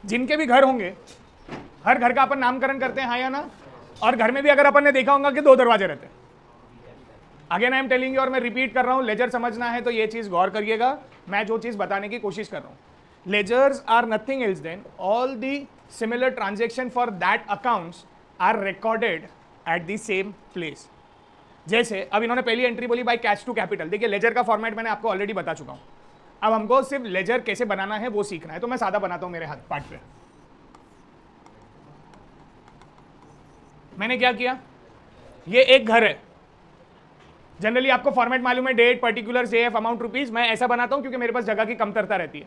जिनके भी घर होंगे, हर घर का अपन नामकरण करते हैं, हाँ या ना? और घर में भी अगर अपन ने देखा होगा कि 2 दरवाजे रहते हैं। Again I am telling you, और मैं रिपीट कर रहा हूं, लेजर समझना है तो ये चीज गौर करिएगा, मैं जो चीज बताने की कोशिश कर रहा हूं। Ledgers are nothing else than all the similar transaction for that accounts are recorded at the same place. जैसे अब इन्होंने पहली एंट्री बोली बाय कैश टू कैपिटल। देखिए लेजर का फॉर्मेट मैंने आपको ऑलरेडी बता चुका हूं, अब हमको सिर्फ लेजर कैसे बनाना है वो सीखना है, तो मैं सादा बनाता हूं मेरे हाथ पार्ट पे। मैंने क्या किया, ये एक घर है, जनरली आपको फॉर्मेट मालूम है, date, particular, JF, amount, rupees. मैं ऐसा बनाता हूं क्योंकि मेरे पास जगह की कमतरता रहती है।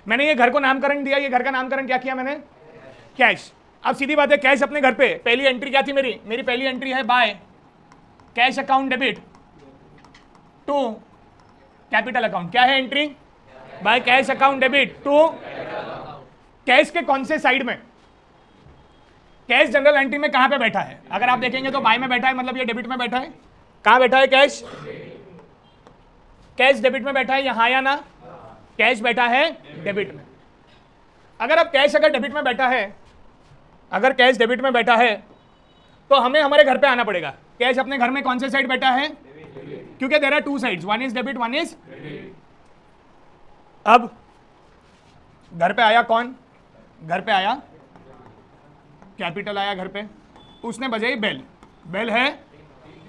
मैंने ये घर को नामकरण दिया, ये घर का नामकरण क्या किया मैंने, कैश। अब सीधी बात है, कैश अपने घर पे पहली एंट्री क्या थी मेरी पहली एंट्री है by cash account debit to capital account. क्या है entry, by cash account debit to cash के कौन से साइड में, कैश जनरल एंट्री में कहां पे बैठा है? अगर आप देखेंगे तो बाय में बैठा है, मतलब ये डेबिट में बैठा है। कहां बैठा है कैश? कैश डेबिट में बैठा है, यहां या ना? कैश बैठा है डेबिट में। अगर अब कैश अगर डेबिट में बैठा है, अगर कैश डेबिट में बैठा है तो हमें हमारे घर पे आना पड़ेगा। कैश अपने घर में कौन से साइड बैठा है? क्योंकि there are 2 sides, one is debit, one is. अब घर पे आया कौन? घर पे आया कैपिटल, आया घर पे, उसने बजाई बेल। बेल है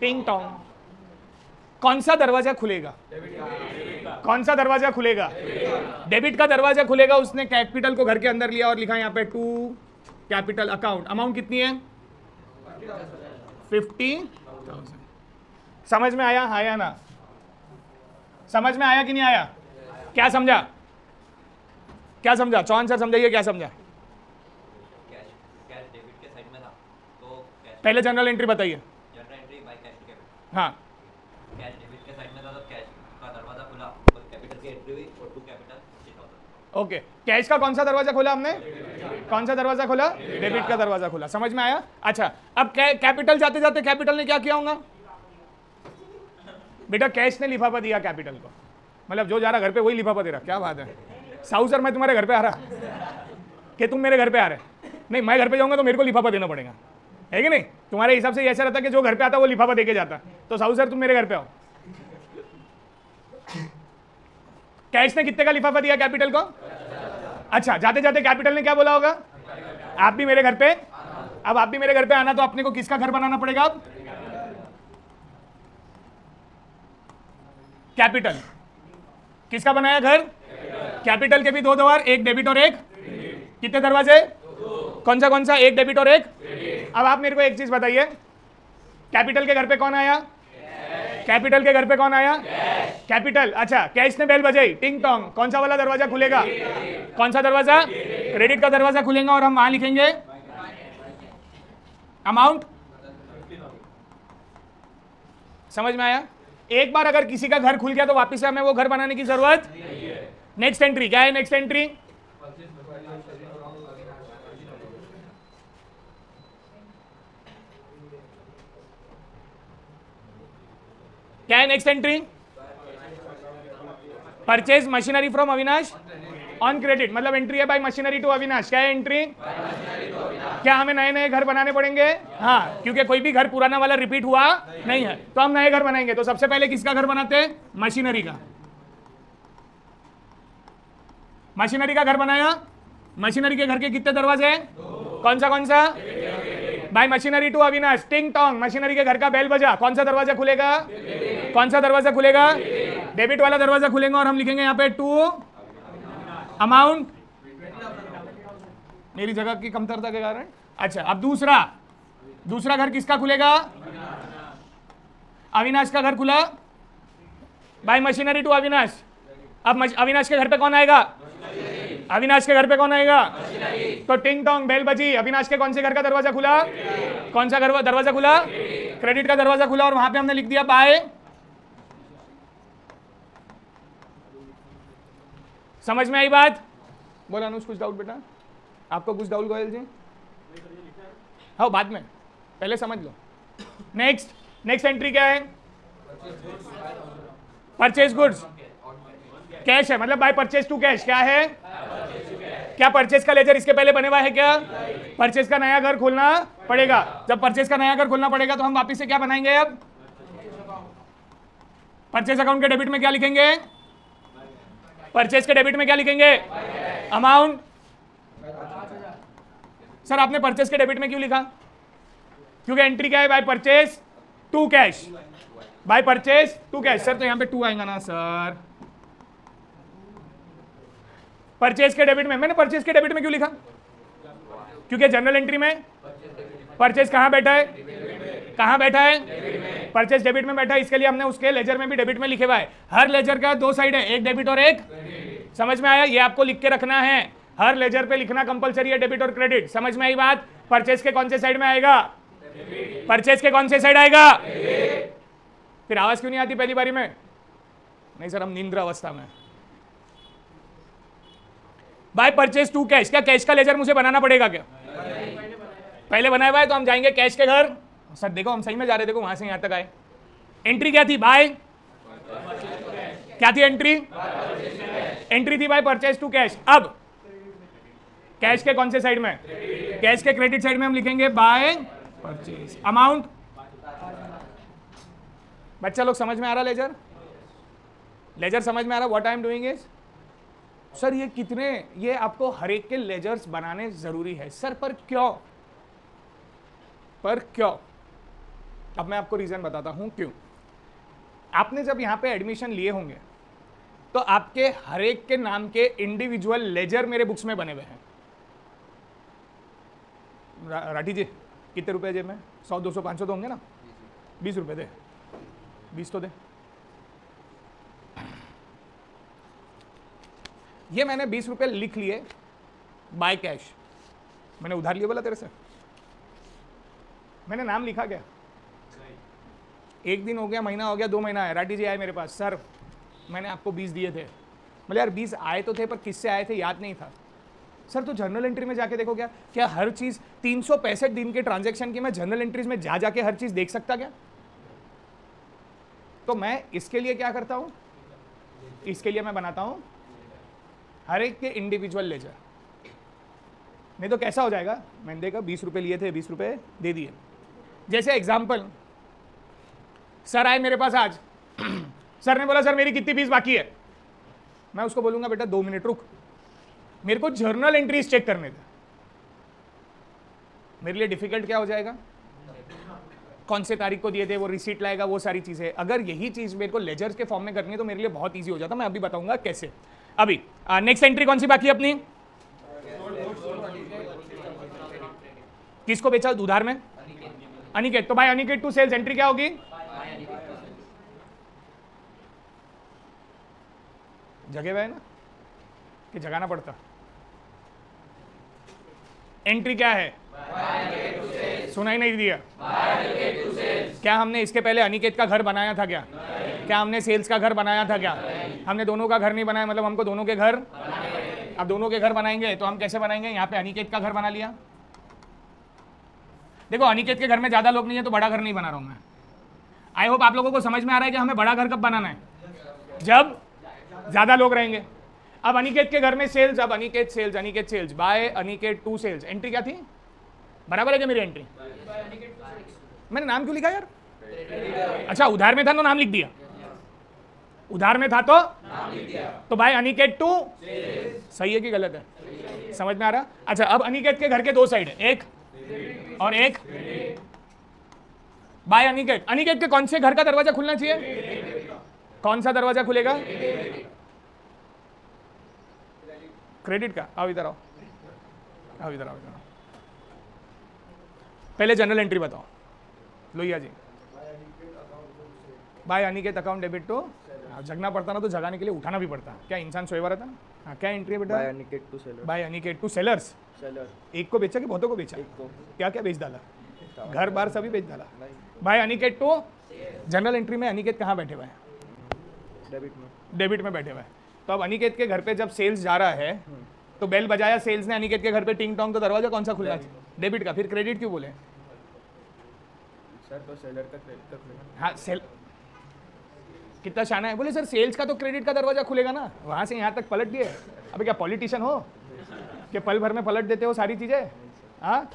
टिंग टोंग। कौन सा दरवाजा खुलेगा? कौन सा दरवाजा खुलेगा? डेबिट का दरवाजा खुलेगा। उसने कैपिटल को घर के अंदर लिया और लिखा यहाँ पे टू कैपिटल अकाउंट। अमाउंट कितनी है? 50,000। समझ में आया, हाँ या ना? समझ में आया कि नहीं आया? क्या समझा? क्या समझा? चौहान सर समझाइए, क्या समझा? पहले जनरल एंट्री बताइए। General entry by cash to capital. हाँ, कैश डेबिट के साइड में था तो कैश का दरवाजा खुला और कैपिटल की एंट्री हुई और टू कैपिटल 50,000। ओके। कैश का कौन सा दरवाजा खोला हमने? कौन सा दरवाजा खोला? डेबिट का दरवाजा खोला। समझ में आया? अच्छा, अब कैपिटल जाते जाते कैपिटल ने क्या किया होगा? बेटा कैश ने लिफाफा दिया कैपिटल को, मतलब जो जा रहा घर पे वही लिफाफा दे रहा। क्या बात है साहू सर, मैं तुम्हारे घर पे आ रहा कि तुम मेरे घर पे आ रहे? नहीं, मैं घर पे जाऊंगा तो मेरे को लिफाफा देना पड़ेगा, है कि नहीं? तुम्हारे हिसाब से ऐसा रहता कि जो घर पे आता वो लिफाफा देके जाता। तो साहू सर तुम मेरे घर पे आओ। कैश ने कितने का लिफाफा दिया कैपिटल को? अच्छा, जाते जाते कैपिटल ने क्या बोला होगा? आप भी मेरे घर पे। अब आप भी मेरे घर पे आना तो अपने को किसका घर बनाना पड़ेगा? अब कैपिटल किसका बनाया घर? कैपिटल के भी 2 द्वार, एक डेबिट और एक। कितने दरवाजे? कौन सा? एक डेबिट और एक। अब आप मेरे को एक चीज बताइए, कैपिटल के घर पे कौन आया? कैपिटल के घर पे कौन आया? कैपिटल। अच्छा, कैश ने बेल बजाई, टिंग टोंग। कौन सा वाला दरवाजा खुलेगा? कौन सा दरवाजा? क्रेडिट का दरवाजा खुलेगा और हम वहां लिखेंगे अमाउंट। समझ में आया? एक बार अगर किसी का घर खुल गया तो वापस से हमें वो घर बनाने की जरूरत। नेक्स्ट एंट्री क्या है? नेक्स्ट एंट्री क्या है? Next entry purchase machinery from Avinash on credit, मतलब एंट्री है बाय मशीनरी टू अविनाश। क्या है एंट्री? क्या हमें नए नए घर बनाने पड़ेंगे? हाँ, क्योंकि कोई भी घर पुराना वाला रिपीट हुआ नहीं है, तो हम नए घर बनाएंगे। तो सबसे पहले किसका घर बनाते हैं? मशीनरी का। मशीनरी का घर बनाया। मशीनरी के घर के कितने दरवाजे हैं? कौन सा? बाय मशीनरी टू अविनाश, टिंग टोंग। मशीनरी के घर का बेल बजा। कौन सा दरवाजा खुलेगा? कौन सा दरवाजा खुलेगा? डेबिट वाला दरवाजा खुलेगा और हम लिखेंगे यहाँ पे टू अमाउंट, मेरी जगह की कमतरता के कारण। अच्छा, अब दूसरा घर किसका खुलेगा? अविनाश का घर खुला बाय मशीनरी टू अविनाश। अब अविनाश के घर पे कौन आएगा? अविनाश के घर पे कौन आएगा? तो टिंग टोंग बेल बजी। अविनाश के कौन से घर का दरवाजा खुला? कौन सा दरवाजा खुला? क्रेडिट का दरवाजा खुला और वहां पे हमने लिख दिया बाय। समझ में आई बात? बोला अनुज, कुछ डाउट बेटा? आपको कुछ डाउट गोयल जी? हाँ, बाद में, पहले समझ लो। नेक्स्ट एंट्री क्या है? Purchase goods. कैश है, मतलब बाय परचेज टू कैश। क्या है? क्या परचेज का लेजर इसके पहले बने हुआ है क्या? परचेज का नया घर खोलना पड़ेगा। जब परचेज का नया घर खोलना पड़ेगा तो हम वापस से क्या बनाएंगे? अब परचेज अकाउंट के डेबिट में क्या लिखेंगे? परचेज के डेबिट में क्या लिखेंगे? अमाउंट। सर आपने परचेज के डेबिट में क्यों लिखा? क्योंकि एंट्री क्या है? By purchase to cash, by purchase to cash. Sir तो यहां पे टू आएगा ना सर? परचेज के डेबिट में, मैंने परचेज के डेबिट में क्यों लिखा? क्योंकि जनरल एंट्री में परचेज कहां बैठा है? कहां बैठा है? परचेज डेबिट में बैठा है, इसके लिए हमने उसके लेजर में भी डेबिट में लिखे हुआ है। हर लेजर का दो साइड है, एक डेबिट और एक, समझ में आया? ये आपको लिख के रखना है, हर लेजर पे लिखना कंपलसरी है, डेबिट और क्रेडिट। समझ में आई बात? परचेज के कौन से साइड में आएगा? परचेज के कौन से साइड आएगा? फिर आवाज क्यों नहीं आती पहली बारी में? नहीं सर हम निंद्र अवस्था में। बाय परचेज टू कैश, क्या कैश का लेजर मुझे बनाना पड़ेगा क्या? पहले बनाया हुआ है तो हम जाएंगे कैश के घर। सर देखो हम सही में जा रहे, देखो वहां से यहां तक आए। एंट्री क्या थी? बाय, क्या थी एंट्री? एंट्री थी बाय परचेज टू कैश। अब कैश के कौन से साइड में? कैश के क्रेडिट साइड में हम लिखेंगे बाय परचेज। अमाउंट, बच्चा लोग समझ में आ रहा? लेजर, लेजर समझ में आ रहा? What I am doing is, sir ये कितने, ये आपको हर एक के लेजर्स बनाने जरूरी है। सर पर क्यों? पर क्यों? अब मैं आपको रीजन बताता हूं क्यों। आपने जब यहां पे एडमिशन लिए होंगे तो आपके हर एक के नाम के इंडिविजुअल लेजर मेरे बुक्स में बने हुए हैं। राठी जी कितने रुपए जेब में? 100 200 500 तो होंगे ना? 20 रुपए दे, 20 तो दे। ये मैंने 20 रुपए लिख लिए बाय कैश। मैंने उधार लिए बोला तेरे से? मैंने नाम लिखा क्या? एक दिन हो गया, महीना हो गया, 2 महीना है, राठी जी आए मेरे पास, सर मैंने आपको 20 दिए थे। मतलब यार 20 आए तो थे पर किससे आए थे याद नहीं था। सर तो जर्नल एंट्री में जाके देखो, क्या हर चीज 365 दिन के ट्रांजैक्शन की मैं जर्नल एंट्रीज में जाके हर चीज देख सकता क्या? तो मैं इसके लिए क्या करता हूं, इसके लिए मैं बनाता हूं हर एक के इंडिविजुअल लेजर। नहीं तो कैसा हो जाएगा, मैंने देखा 20 रुपए लिए थे, 20 रुपए दे दिए। जैसे एग्जाम्पल, सर आए मेरे पास आज, सर ने बोला सर मेरी कितनी फीस बाकी है। मैं उसको बोलूंगा बेटा 2 मिनट रुक, मेरे को जर्नल एंट्रीज चेक करने दे। मेरे लिए डिफिकल्ट क्या हो जाएगा? कौन से तारीख को दिए थे, वो रिसीट लाएगा, वो सारी चीजें। अगर यही चीज मेरे को लेजर्स के फॉर्म में करनी है तो मेरे लिए बहुत ईजी हो जाता। मैं अभी बताऊंगा कैसे। अभी नेक्स्ट एंट्री कौन सी बाकी है अपनी? किसको बेचा उधार में? अनिकेत। तो भाई अनिकेत टू सेल्स, एंट्री क्या होगी? जगह हुआ है ना कि जगाना पड़ता? एंट्री क्या है? सुनाई नहीं दिया? क्या हमने इसके पहले अनिकेत का घर बनाया था क्या? क्या हमने सेल्स का घर बनाया था क्या? हमने दोनों का घर नहीं बनाया, मतलब हमको दोनों के घर, अब दोनों के घर बनाएंगे तो हम कैसे बनाएंगे? यहाँ पे अनिकेत का घर बना लिया। देखो अनिकेत के घर में ज्यादा लोग नहीं है तो बड़ा घर नहीं बना रहा हूं मैं। आई होप आप लोगों को समझ में आ रहा है कि हमें बड़ा घर कब बनाना है? जब ज्यादा लोग रहेंगे। अब अनिकेत के घर में सेल्स, अब Aniket sales, Aniket sales by Aniket to sales. Entry क्या थी? बराबर है क्या मेरी एंट्री? मैंने नाम क्यों लिखा यार? अच्छा उधार में था तो नाम लिख दिया, उधार में था तो बाय अनिकेत टू, सही है कि गलत है? समझ में आ रहा? अच्छा अब अनिकेत के घर के 2 साइड है, एक और एक। बाय अनिकेत, अनिकेत के कौन से घर का दरवाजा खुलना चाहिए? कौन सा दरवाजा खुलेगा? क्रेडिट का। आओ इधर आओ, आओ इधर आओ, इधर आओ। पहले जनरल एंट्री बताओ Lohia ji. By Aniket account debit to, जगना पड़ता ना तो जगाने के लिए उठाना भी पड़ता। क्या इंसान सोए हुआ रहता ना? हाँ क्या एंट्री है बेटा? By Aniket to seller. By Aniket to sellers. Seller एक को बेचा कि बहुतों को बेचा? एक को। क्या क्या बेच डाला? घर बार सभी बेच डाला। By Aniket to, general entry में अनिकेत कहाँ बैठे हुए हैं? डेबिट में। डेबिट में बैठे हुए हैं। तो अब अनिकेत के घर पे जब सेल्स जा रहा है तो बेल बजाया सेल्स ने अनिकेत के घर पे, टिंग टोंग, तो दरवाजा कौन सा खुला? डेबिट का। फिर क्रेडिट क्यों बोले? सर तो सेलर का क्रेडिट का खुलेगा। हाँ सेल, कितना शाना है। बोले सर सेल्स का तो क्रेडिट का दरवाजा खुलेगा ना, वहां से यहाँ तक पलट दिए। अबे क्या पॉलिटिशियन हो? कि पल भर में पलट देते हो सारी चीजें? हाँ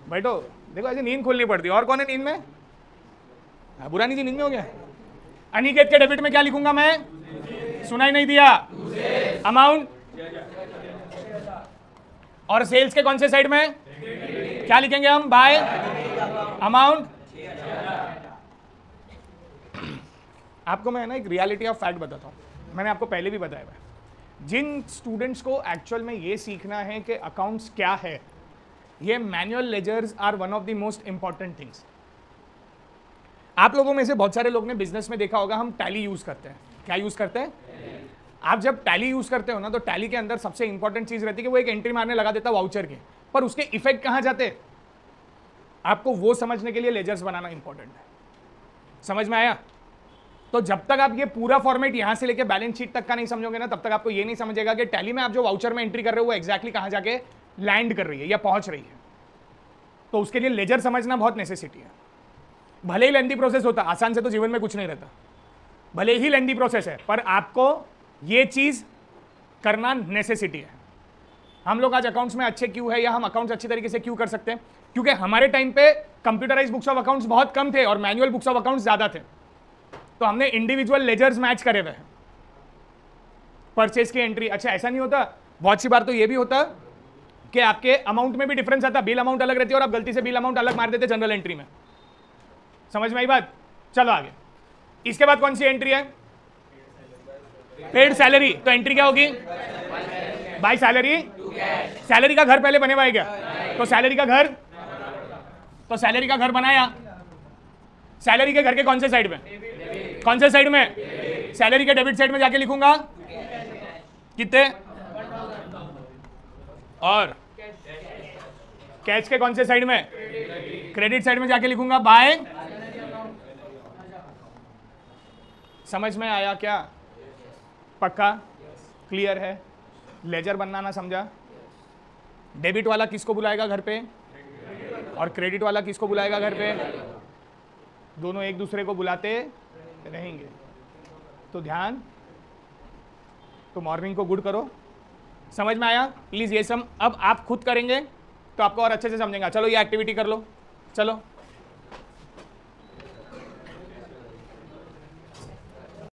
बैठो, देखो ऐसे नींद खोलनी पड़ती है। और कौन है नींद में? हाँ बुरानी जी नींद में हो गया। अनिकेत के डेबिट में क्या लिखूंगा मैं? सुनाई नहीं दिया। अमाउंट। और सेल्स के कौन से साइड में क्या लिखेंगे हम? Bye amount. आपको मैं ना एक रियलिटी ऑफ फैक्ट बताता हूं, मैंने आपको पहले भी बताया है। जिन स्टूडेंट्स को एक्चुअल में ये सीखना है कि अकाउंट्स क्या है, ये manual ledgers are one of the most important things. आप लोगों में से बहुत सारे लोग ने बिजनेस में देखा होगा, हम टैली यूज करते हैं। क्या यूज करते हैं? आप जब टैली यूज करते हो ना, तो टैली के अंदर सबसे इंपॉर्टेंट चीज रहती है कि वो एक एंट्री मारने लगा देता है वाउचर के, पर उसके इफेक्ट कहां जाते? आपको वो समझने के लिए लेजर्स बनाना इंपॉर्टेंट है। समझ में आया? तो जब तक आप ये पूरा फॉर्मेट यहां से लेके बैलेंस शीट तक का नहीं समझोगे ना, तब तक आपको ये नहीं समझेगा कि टैली में आप जो वाउचर में एंट्री कर रहे हो वो एग्जैक्टली कहां जाके लैंड कर रही है या पहुंच रही है। तो उसके लिए लेजर समझना बहुत नेसेसिटी है। भले ही लेंदी प्रोसेस होता, आसान से तो जीवन में कुछ नहीं रहता, भले ही लेंदी प्रोसेस है, पर आपको ये चीज करना नेसेसिटी है। हम लोग आज अकाउंट्स में अच्छे क्यों है, या हम अकाउंट्स अच्छी तरीके से क्यों कर सकते हैं? क्योंकि हमारे टाइम पे कंप्यूटराइज बुक्स ऑफ अकाउंट्स बहुत कम थे और मैनुअल बुक्स ऑफ अकाउंट्स ज्यादा थे। तो हमने इंडिविजुअल लेजर्स मैच करे हुए हैं। परचेज की एंट्री, अच्छा ऐसा नहीं होता, बहुत सी बार तो ये भी होता कि आपके अमाउंट में भी डिफरेंस आता, बिल अमाउंट अलग रहती है और आप गलती से बिल अमाउंट अलग मार देते जनरल एंट्री में। समझ में आई बात? चलो आगे। इसके बाद कौन सी एंट्री है? Paid salary. तो एंट्री क्या होगी? By salary. सैलरी का घर पहले बने हुआ है क्या? तो सैलरी का घर, तो सैलरी का घर बनाया। सैलरी के घर के कौन से साइड में? कौन से साइड में? सैलरी के डेबिट साइड में जाके लिखूंगा कितने, और कैश के कौन से साइड में? क्रेडिट साइड में जाके लिखूंगा बाय। समझ में आया क्या? पक्का? क्लियर है? लेजर बनना ना समझा? डेबिट वाला किसको बुलाएगा घर पे, और क्रेडिट वाला किसको बुलाएगा घर पे? दोनों एक दूसरे को बुलाते रहेंगे। तो ध्यान, तो मॉर्निंग को गुड करो। समझ में आया? प्लीज ये सब अब आप खुद करेंगे तो आपको और अच्छे से समझेंगे। चलो ये एक्टिविटी कर लो, चलो।